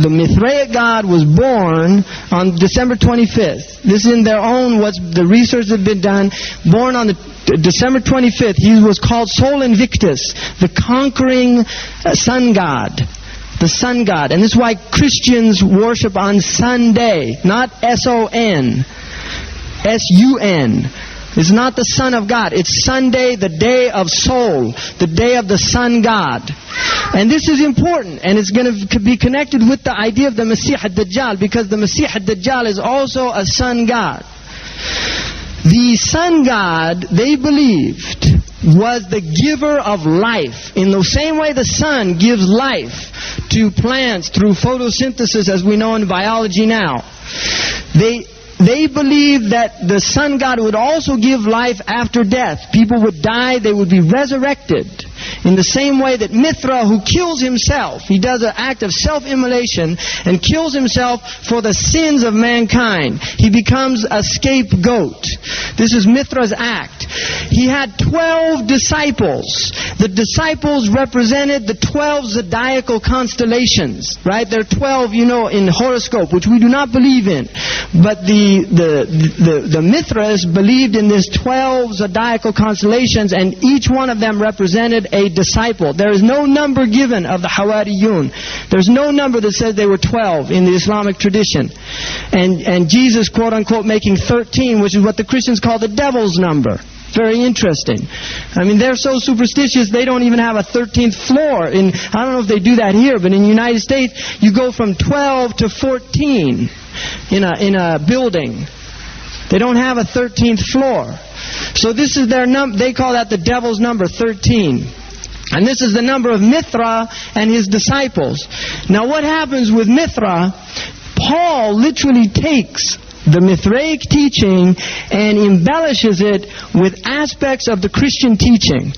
The Mithraic god was born on December 25th. This is in their own, what's the research that has been done. Born on December 25th. He was called Sol Invictus, the conquering sun god. The sun god. And this is why Christians worship on Sunday, not S-O-N. S-U-N. It's not the Son of God. It's Sunday, the day of Sol, the day of the sun god. And this is important, and it's going to be connected with the idea of the Masih ad-Dajjal, because the Masih ad-Dajjal is also a sun god. The sun god, they believed, was the giver of life. In the same way the sun gives life to plants through photosynthesis, as we know in biology now. They believed that the sun god would also give life after death. People would die, they would be resurrected. In the same way that Mithra, who kills himself, he does an act of self-immolation and kills himself for the sins of mankind. He becomes a scapegoat. This is Mithra's act. He had 12 disciples. The disciples represented the 12 zodiacal constellations, right? There are 12, in horoscope, which we do not believe in. But the Mithras believed in these 12 zodiacal constellations, and each one of them represented a disciple. There is no number given of the Hawariyun. There's no number that says they were 12 in the Islamic tradition. And Jesus, quote unquote, making 13, which is what the Christians call the devil's number. Very interesting. I mean, they're so superstitious, they don't even have a 13th floor. I don't know if they do that here, but in the United States, you go from 12 to 14 in a building. They don't have a 13th floor. So this is their number. They call that the devil's number, 13. And this is the number of Mithra and his disciples. Now what happens with Mithra, Paul literally takes the Mithraic teaching and embellishes it with aspects of the Christian teaching.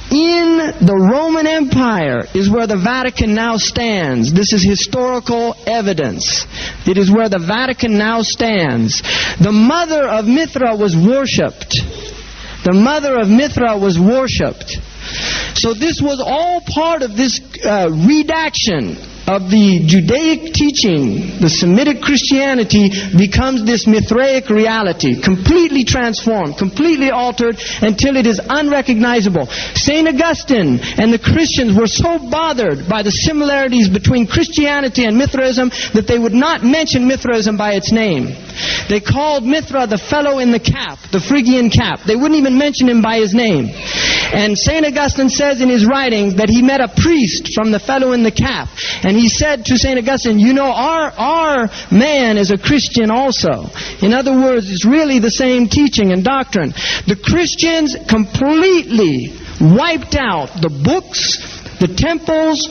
In the Roman Empire is where the Vatican now stands. This is historical evidence. It is where the Vatican now stands. The mother of Mithra was worshipped. The mother of Mithra was worshipped. So this was all part of this redaction of the Judaic teaching. The Semitic Christianity becomes this Mithraic reality, completely transformed, completely altered, until it is unrecognizable. St. Augustine and the Christians were so bothered by the similarities between Christianity and Mithraism that they would not mention Mithraism by its name. They called Mithra the fellow in the cap, the Phrygian cap. They wouldn't even mention him by his name. And St. Augustine says in his writings that he met a priest from the fellow in the cap. And he said to St. Augustine, our man is a Christian also. In other words, it's really the same teaching and doctrine. The Christians completely wiped out the books, the temples.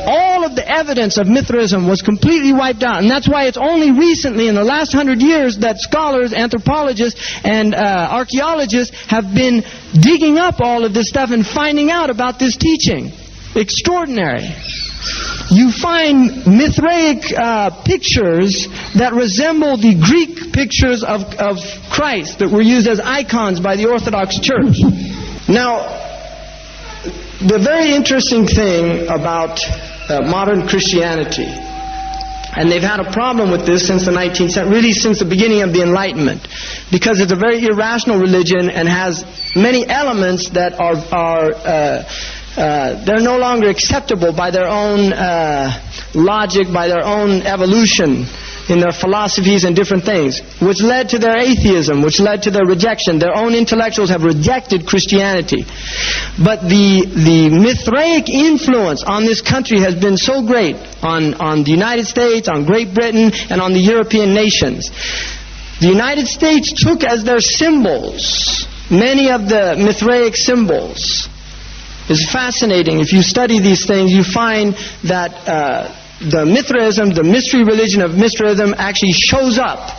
All of the evidence of Mithraism was completely wiped out. And that's why it's only recently, in the last 100 years, that scholars, anthropologists, and archaeologists have been digging up all of this stuff and finding out about this teaching. Extraordinary. You find Mithraic pictures that resemble the Greek pictures of Christ that were used as icons by the Orthodox Church. Now, the very interesting thing about modern Christianity, and they've had a problem with this since the 19th century, really since the beginning of the Enlightenment, because it's a very irrational religion and has many elements that they're no longer acceptable by their own logic, by their own evolution in their philosophies and different things, which led to their atheism, which led to their rejection. Their own intellectuals have rejected Christianity. But the Mithraic influence on this country has been so great, on the United States, on Great Britain, and on the European nations. The United States took as their symbols many of the Mithraic symbols. It's fascinating. If you study these things, you find that the Mithraism, the mystery religion of Mithraism, actually shows up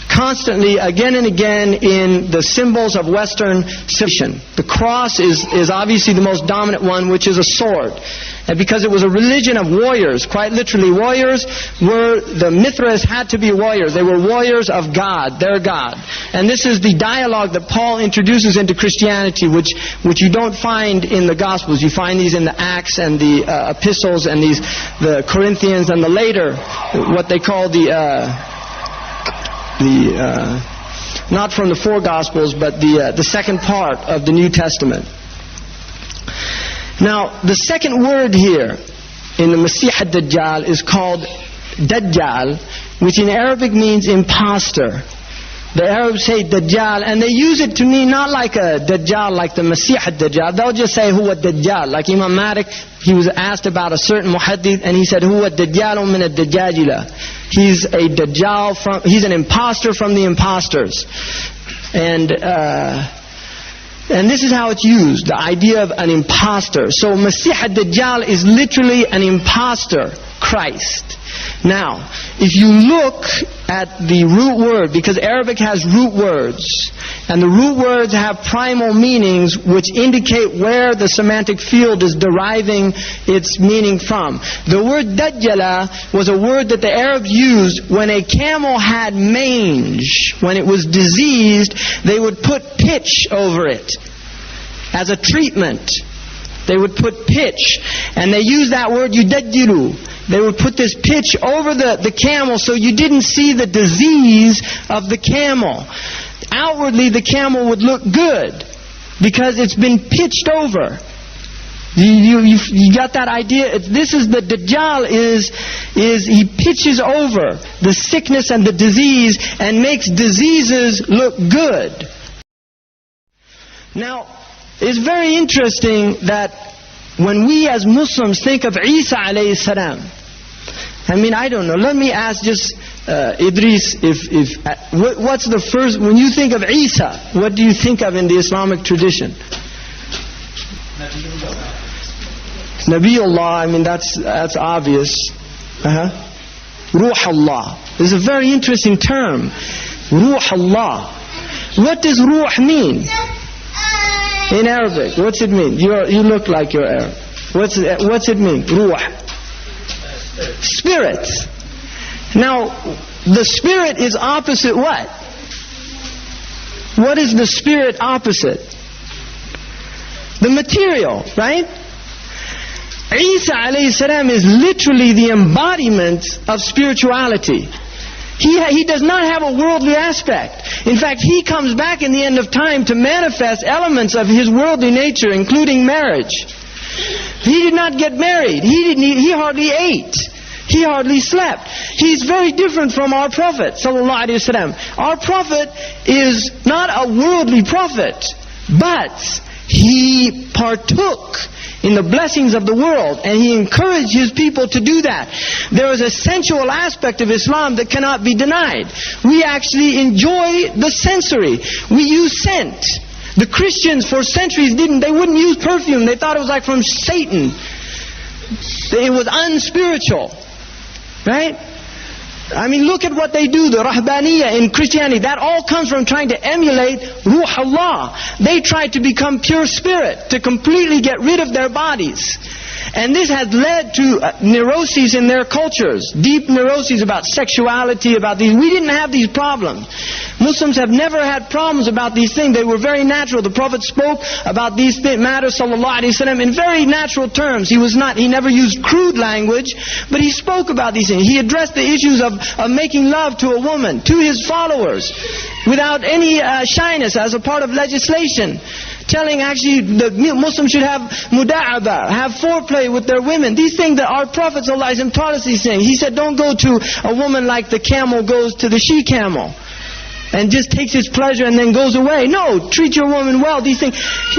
constantly, again and again, in the symbols of Western civilization. The cross is obviously the most dominant one, which is a sword. And because it was a religion of warriors, quite literally warriors the Mithras had to be warriors. They were warriors of God, their God. And this is the dialogue that Paul introduces into Christianity, which you don't find in the Gospels. You find these in the Acts and the epistles and the Corinthians and the later, what they call not from the four Gospels, but the second part of the New Testament. Now, the second word here in the Masih ad-Dajjal is called Dajjal, which in Arabic means imposter. The Arabs say Dajjal, and they use it to mean not like a Dajjal, like the Masih ad-Dajjal. They'll just say, Huwa Dajjal. Like Imam Malik, he was asked about a certain muhaddith, and he said, Huwa Dajjal min ad-Dajjajila. He's a Dajjal he's an imposter from the imposters. And this is how it's used, the idea of an imposter. So Masih ad-Dajjal is literally an imposter, Christ. Now, if you look at the root word, because Arabic has root words, and the root words have primal meanings which indicate where the semantic field is deriving its meaning from. The word Dajjala was a word that the Arabs used when a camel had mange. When it was diseased, they would put pitch over it as a treatment. They would put pitch, and they used that word yudajjilu. They would put this pitch over the camel so you didn't see the disease of the camel. Outwardly, the camel would look good because it's been pitched over. You got that idea? This is the Dajjal is he pitches over the sickness and the disease and makes diseases look good. Now, it's very interesting that when we as Muslims think of Isa alayhi salam, I mean, I don't know. Let me ask just Idris, what's the first, when you think of Isa, what do you think of in the Islamic tradition? Nabiullah, I mean, that's obvious. Ruh Allah. This is a very interesting term. Ruh Allah. What does ruh mean? In Arabic, what's it mean? You look like you're Arab. What's it mean? Ruh. Spirit. Now, the spirit is opposite what? What is the spirit opposite? The material, right? Isa alayhi salam is literally the embodiment of spirituality. He does not have a worldly aspect. In fact, he comes back in the end of time to manifest elements of his worldly nature, including marriage. He did not get married. He hardly ate. He hardly slept. He's very different from our Prophet sallallahu alaihi wasallam. Our Prophet is not a worldly prophet, but he partook in the blessings of the world, and he encouraged his people to do that. There is a sensual aspect of Islam that cannot be denied. We actually enjoy the sensory. We use scent. The Christians for centuries they wouldn't use perfume. They thought it was like from Satan. It was unspiritual. Right? I mean, look at what they do, the Rahbaniyya in Christianity. That all comes from trying to emulate Ruh Allah. They try to become pure spirit, to completely get rid of their bodies. And this has led to neuroses in their cultures, deep neuroses about sexuality, about these. We didn't have these problems. Muslims have never had problems about these things. They were very natural. The Prophet spoke about these matters, sallallahu alaihi wasallam, in very natural terms. He never used crude language, but he spoke about these things. He addressed the issues of making love to a woman, to his followers, without any shyness as a part of legislation. Telling actually the Muslims should have muda'aba, have foreplay with their women. These things that our Prophet ﷺ taught us these things. He said, don't go to a woman like the camel goes to the she-camel and just takes its pleasure and then goes away. No, treat your woman well. These things,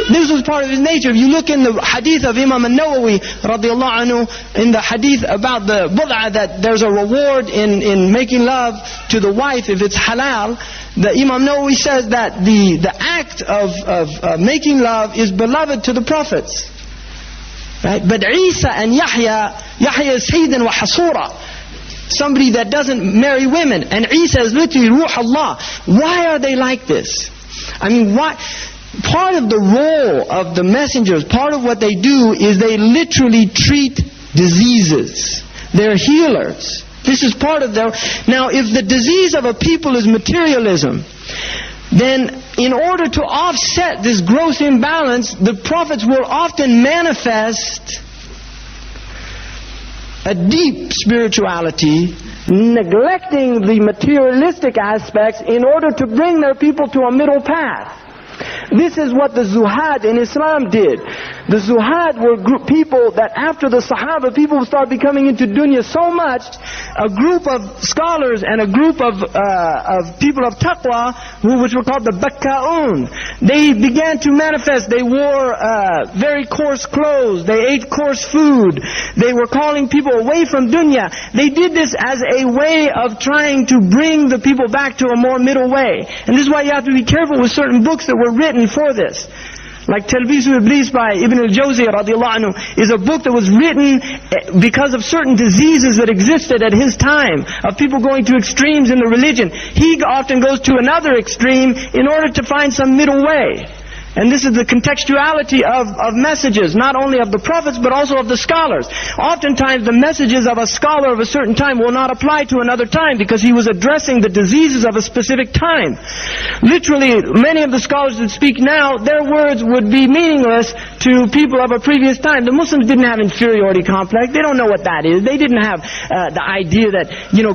this was part of his nature. If you look in the hadith of Imam al-Nawawi radiallahu anhu, in the hadith about the bud'a, that there's a reward in making love to the wife if it's halal, the Imam Nawawi says that the act of making love is beloved to the prophets. Right? But Isa and Yahya is Sayyidan wa Hasura. Somebody that doesn't marry women. And Isa is literally Ruh Allah. Why are they like this? I mean, why? part of the role of the messengers, part of what they do is they literally treat diseases. They're healers. This is part of their... Now, if the disease of a people is materialism, then in order to offset this gross imbalance, the prophets will often manifest a deep spirituality, neglecting the materialistic aspects in order to bring their people to a middle path. This is what the Zuhad in Islam did. The Zuhad were people that after the Sahaba, people start becoming into dunya so much, a group of scholars and a group of people of taqwa, which were called the Bakka'un, they began to manifest. They wore very coarse clothes. They ate coarse food. They were calling people away from dunya. They did this as a way of trying to bring the people back to a more middle way. And this is why you have to be careful with certain books that were written for this. Like Talbisu Iblis by Ibn al-Jawzi radiallahu anhu is a book that was written because of certain diseases that existed at his time, of people going to extremes in the religion. He often goes to another extreme in order to find some middle way. And this is the contextuality of messages, not only of the prophets, but also of the scholars. Oftentimes the messages of a scholar of a certain time will not apply to another time because he was addressing the diseases of a specific time. Literally, many of the scholars that speak now, their words would be meaningless to people of a previous time. The Muslims didn't have inferiority complex. They don't know what that is. They didn't have the idea that,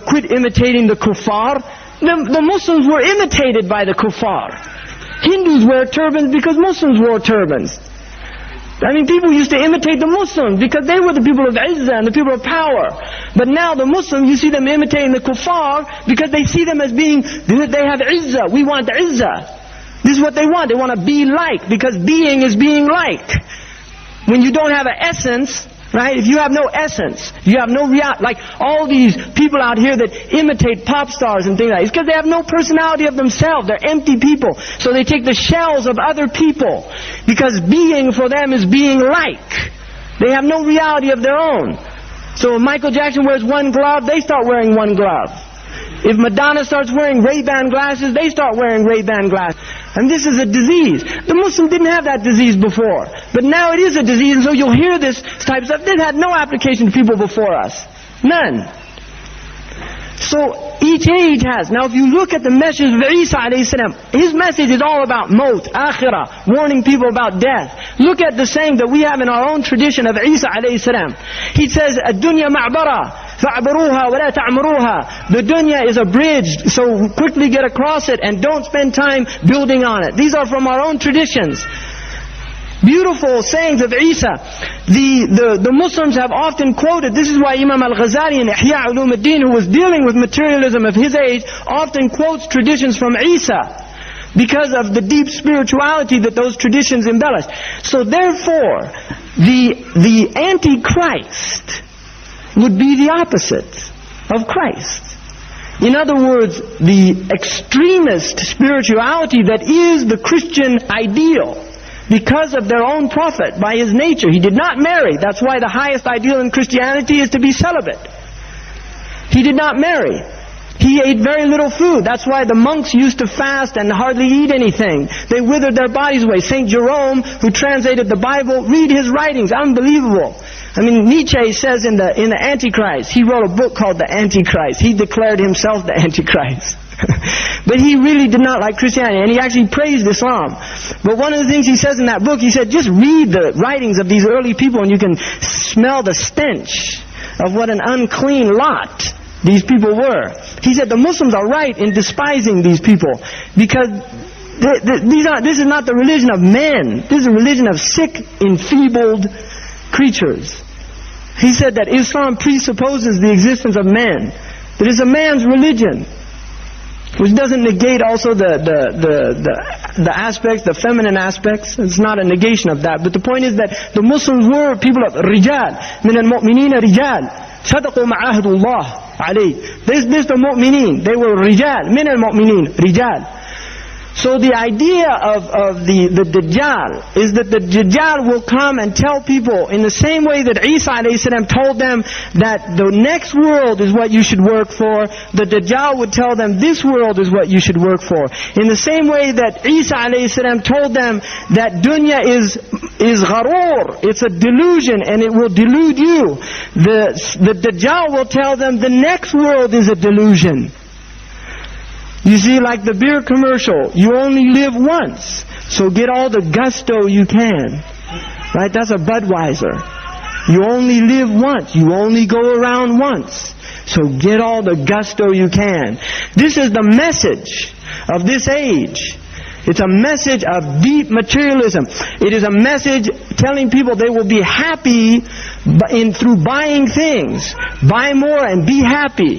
quit imitating the kuffar. The Muslims were imitated by the kuffar. Hindus wear turbans because Muslims wore turbans. I mean, people used to imitate the Muslims because they were the people of izzah and the people of power. But now the Muslims, you see them imitating the kuffar because they see them as being, they have izzah. We want izzah. This is what they want. They want to be like, because being is being like. When you don't have an essence, right? If you have no essence, you have no reality. Like all these people out here that imitate pop stars and things like that, it's because they have no personality of themselves. They're empty people. So they take the shells of other people, because being for them is being like. They have no reality of their own. So if Michael Jackson wears one glove, they start wearing one glove. If Madonna starts wearing Ray-Ban glasses, they start wearing Ray-Ban glasses. And this is a disease. The Muslim didn't have that disease before. But now it is a disease, and so you'll hear this type of stuff. This had no application to people before us. None. So each age has. Now if you look at the message of Isa alayhi salam, his message is all about maut, akhirah, warning people about death. Look at the saying that we have in our own tradition of Isa alayhi salam. He says, "Ad-dunya ma'bara, fa'abaruha wa la ta'maruha." The dunya is a bridge, so quickly get across it and don't spend time building on it. These are from our own traditions. Beautiful sayings of Isa. The Muslims have often quoted, this is why Imam al-Ghazali in Ihya Ulumuddin, who was dealing with materialism of his age, often quotes traditions from Isa, because of the deep spirituality that those traditions embellish. So therefore, the Antichrist would be the opposite of Christ. In other words, the extremist spirituality that is the Christian ideal, because of their own prophet, by his nature. He did not marry. That's why the highest ideal in Christianity is to be celibate. He did not marry. He ate very little food. That's why the monks used to fast and hardly eat anything. They withered their bodies away. St. Jerome, who translated the Bible, read his writings. Unbelievable. I mean, Nietzsche says in the Antichrist, he wrote a book called The Antichrist. He declared himself the Antichrist. But he really did not like Christianity, and he actually praised Islam. But one of the things he says in that book, he said, just read the writings of these early people and you can smell the stench of what an unclean lot these people were. He said the Muslims are right in despising these people, because this is not the religion of men. This is a religion of sick, enfeebled creatures. He said that Islam presupposes the existence of men. That is a man's religion, which doesn't negate also the aspects, the feminine aspects. It's not a negation of that. But the point is that the Muslims were people of rijal, min al-mu'minina rijal, sadaqu ma'ahadullah alayh. This the mu'mineen. They were rijal, min al-mu'mineen, rijal. So the idea of the Dajjal is that the Dajjal will come and tell people in the same way that Isa a.s. told them that the next world is what you should work for, the Dajjal would tell them this world is what you should work for. In the same way that Isa a.s. told them that dunya is gharur, it's a delusion and it will delude you. The Dajjal will tell them the next world is a delusion. You see, like the beer commercial, you only live once, so get all the gusto you can. Right? That's a Budweiser. You only live once. You only go around once. So get all the gusto you can. This is the message of this age. It's a message of deep materialism. It is a message telling people they will be happy through buying things. Buy more and be happy.